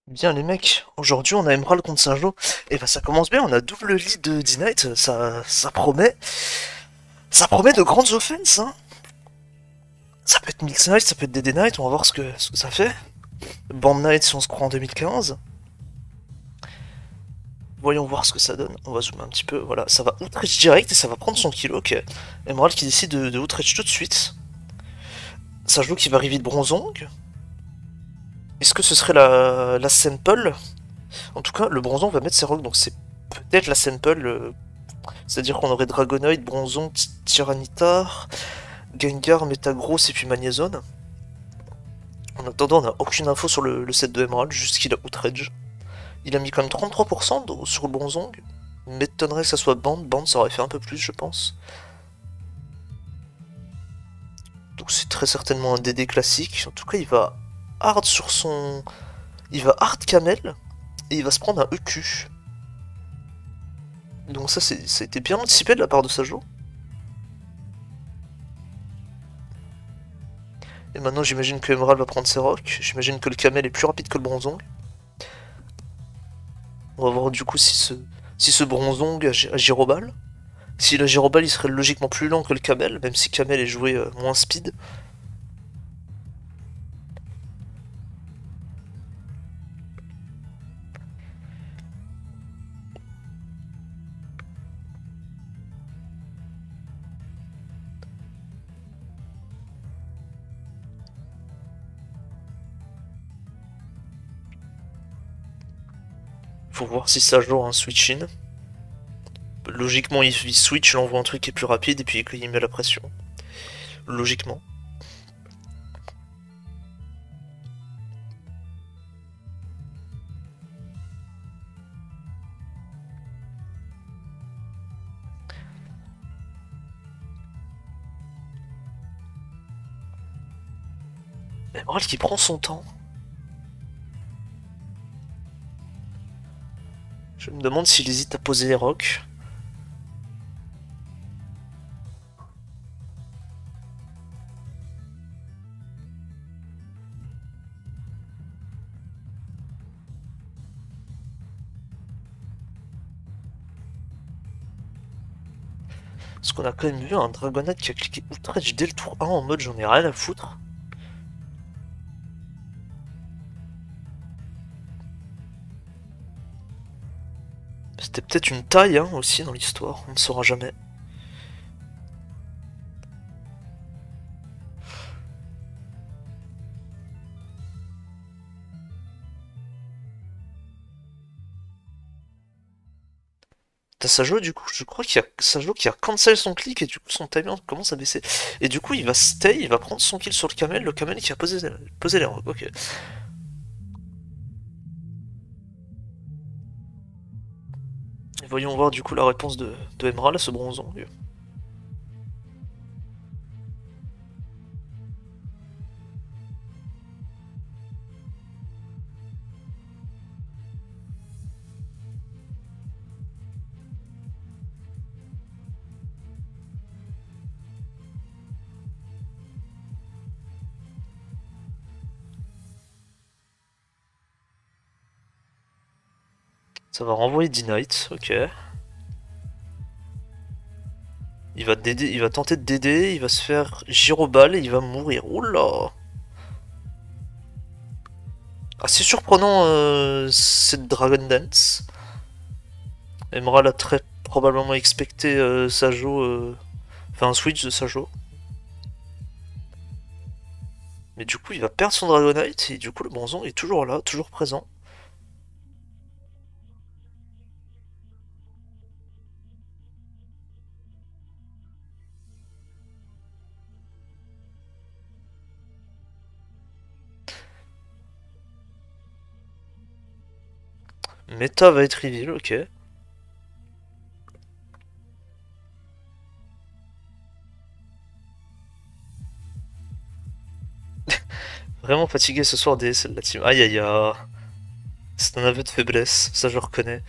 Bien les mecs, aujourd'hui on a Emerald contre Saint-Jean, et bah ça commence bien, on a double lead de D-Knight, ça promet de grandes offenses, hein. Ça peut être Mix Knight, ça peut être DD Knight, on va voir ce que ça fait. Band Knight si on se croit en 2015. Voyons voir ce que ça donne, on va zoomer un petit peu, voilà, ça va Outreach direct et ça va prendre son kilo, ok. Emerald qui décide de Outreach tout de suite. Saint-Jean qui va reveal Bronzong. Est-ce que ce serait la sample? En tout cas, le Bronzong va mettre ses rocks, donc c'est peut-être la sample. C'est-à-dire qu'on aurait Dragonoid, Bronzong, Tyranitar, Gengar, Metagross et puis Magnézone. En attendant, on n'a aucune info sur le set de Emerald, juste qu'il a Outrage. Il a mis quand même 33% sur le Bronzong. M'étonnerait que ça soit Band. Band, ça aurait fait un peu plus, je pense. Donc c'est très certainement un DD classique. En tout cas, il va hard sur son... Il va hard Camel, et il va se prendre un EQ. Donc ça a été bien anticipé de la part de Sajo. Et maintenant j'imagine que Emerald va prendre ses rocks. J'imagine que le Camel est plus rapide que le Bronzong. On va voir du coup si ce Bronzong a Gyroball. Si le Gyroball il serait logiquement plus lent que le Camel, même si Camel est joué moins speed. Faut voir si ça joue un switch in. Logiquement il switch, il envoie un truc qui est plus rapide et puis il met la pression. Logiquement. Emerald qui prend son temps. Je me demande s'il hésite à poser les rocks. Parce qu'on a quand même vu un Dragonite qui a cliqué Outrage dès le tour 1 en mode j'en ai rien à foutre. C'était peut-être une taille hein, aussi dans l'histoire, on ne saura jamais. T'as Sajo du coup, je crois qu'il y a Sajo qui a cancel son clic et du coup son timer commence à baisser. Et du coup il va stay, il va prendre son kill sur le Camel qui a posé les rocks, ok. Et voyons voir du coup la réponse de Emerald à ce Bronzong. Ça va renvoyer D-Knight, ok. Il va tenter de DD, il va se faire Gyroball et il va mourir. Oula! Assez surprenant cette Dragon Dance. Emerald a très probablement expecté Sajo, enfin un switch de Sajo. Mais du coup il va perdre son Dragonite et du coup le Bronzong est toujours là, toujours présent. Meta va être reveal, ok. Vraiment fatigué ce soir des de la team. Aïe aïe aïe. C'est un aveu de faiblesse, ça je reconnais.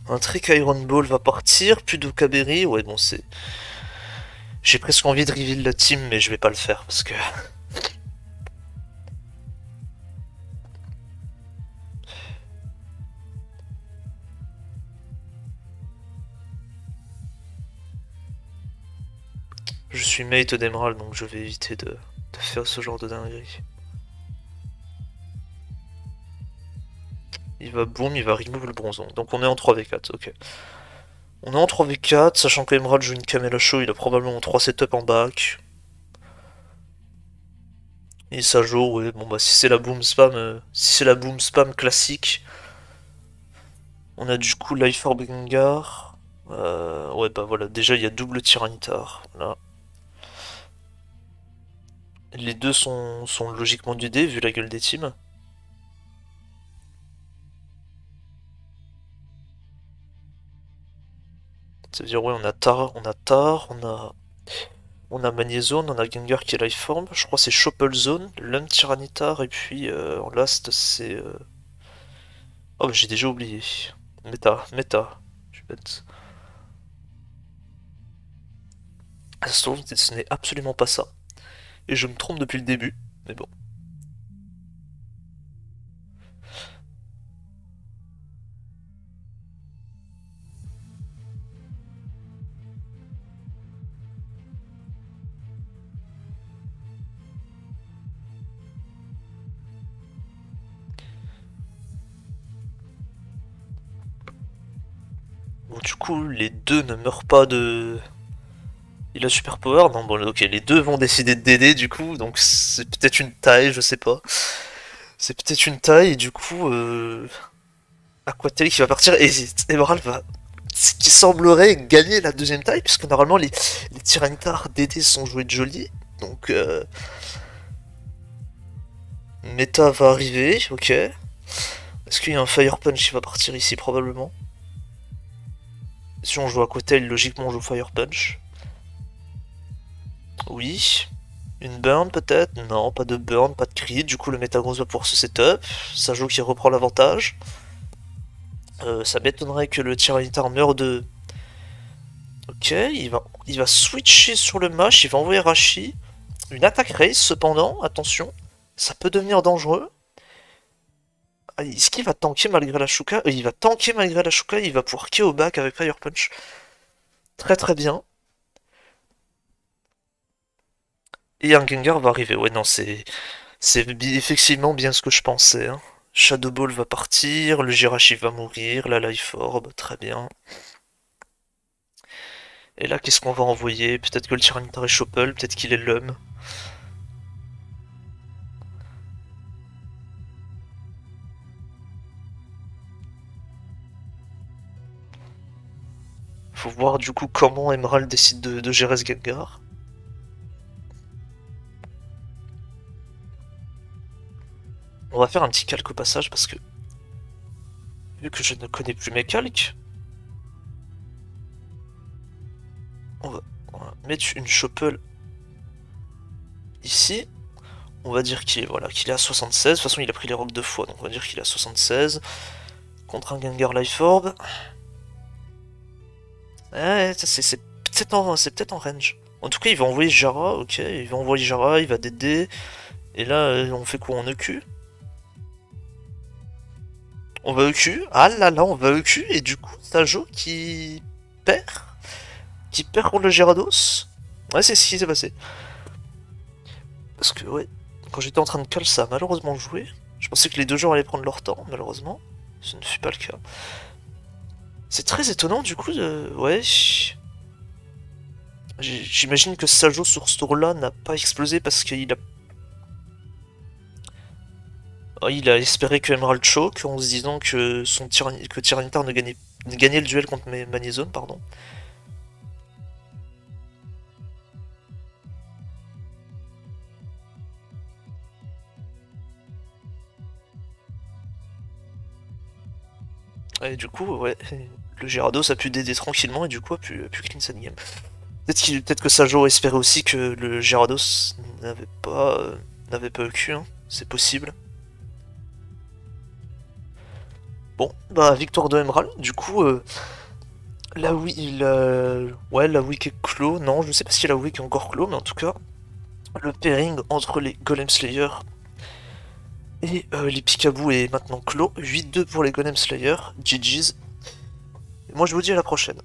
Un trick Iron Ball va partir, plus de Kaberry, ouais bon c'est... J'ai presque envie de reveal la team mais je vais pas le faire parce que... Je suis mate d'Emerald, donc je vais éviter de faire ce genre de dinguerie. Il va boom, il va remove le bronzon. Donc on est en 3v4, ok. On est en 3v4, sachant qu'Emerald joue une Camel à chaud, il a probablement 3 setups en back. Et ça joue, ouais, bon bah si c'est la boom spam, si c'est la boom spam classique, on a du coup Life Orb Gengar. Ouais bah voilà, déjà il y a double Tyranitar, là. Les deux sont logiquement du dé vu la gueule des teams. Ça veut dire ouais on a Tar, on a Magnézone, on a Gengar qui est Life Form, je crois c'est Chople Zone, Lum Tyranitar et puis en last c'est... Oh bah j'ai déjà oublié. Méta, je suis bête. Ça se trouve ce n'est absolument pas ça. Et je me trompe depuis le début, mais bon. Bon du coup les deux ne meurent pas de... Il a super power? Non bon ok les deux vont décider de DD du coup, donc c'est peut-être une taille, je sais pas. C'est peut-être une taille et du coup Aquatail qui va partir hésite. Emerald va, ce qui semblerait gagner la deuxième taille, puisque normalement les Tyranitar DD sont joués de joli. Donc Méta va arriver, ok. Est-ce qu'il y a un Fire Punch qui va partir ici? Probablement. Si on joue Aquatail, logiquement on joue Fire Punch. Oui. Une burn peut-être? Non, pas de burn, pas de crit. Du coup le Metagross va pouvoir se setup. Ça joue qui reprend l'avantage. Ça m'étonnerait que le Tyranitar meure de... Ok, il va switcher sur le Mash, il va envoyer Rashi. Une attaque race cependant, attention. Ça peut devenir dangereux. Est-ce qu'il va tanker malgré la Shuka? Il va tanker malgré la Shuka, il va pouvoir KO back avec Fire Punch. Très très bien. Et un Gengar va arriver. Ouais, non, c'est effectivement bien ce que je pensais. Hein. Shadow Ball va partir, le Jirachi va mourir, la Life Orb, très bien. Et là, qu'est-ce qu'on va envoyer? Peut-être que le Tyranitar est Chople, peut-être qu'il est Lum. Faut voir du coup comment Emerald décide de gérer ce Gengar. On va faire un petit calque au passage parce que... Vu que je ne connais plus mes calques... On va mettre une Chople ici. On va dire qu'il est, voilà, qu'il est à 76. De toute façon, il a pris les rocs 2 fois, donc on va dire qu'il est à 76. Contre un Gengar Life Orb. Ouais, c'est peut-être en range. En tout cas, il va envoyer Jara, ok. Il va envoyer Jara, il va DD. Et là, on fait quoi? On EQ? On va EQ. Ah là là, on va EQ. Et du coup, Tajo qui perd. Qui perd contre le Gyarados. Ouais, c'est ce qui s'est passé. Parce que, ouais, quand j'étais en train de call, ça a malheureusement joué. Je pensais que les deux joueurs allaient prendre leur temps, malheureusement. Ce ne fut pas le cas. C'est très étonnant, du coup, de... Ouais... J'imagine que Sajo sur ce tour-là n'a pas explosé parce qu'il a... Il a espéré que Emerald choke en se disant que Tyranitar ne gagnait le duel contre Magnézone, pardon. Et du coup, ouais, le Gyarados a pu DD tranquillement et du coup a pu clean cette game. Peut-être que Sajo espérait aussi que le Gyarados n'avait pas EQ, hein. C'est possible. Bon, bah victoire de Emerald, du coup, la week est clos, non, je ne sais pas si la week est encore clos, mais en tout cas, le pairing entre les Golem Slayer et les Pikaboo est maintenant clos, 8-2 pour les Golem Slayer, GG's, et moi je vous dis à la prochaine.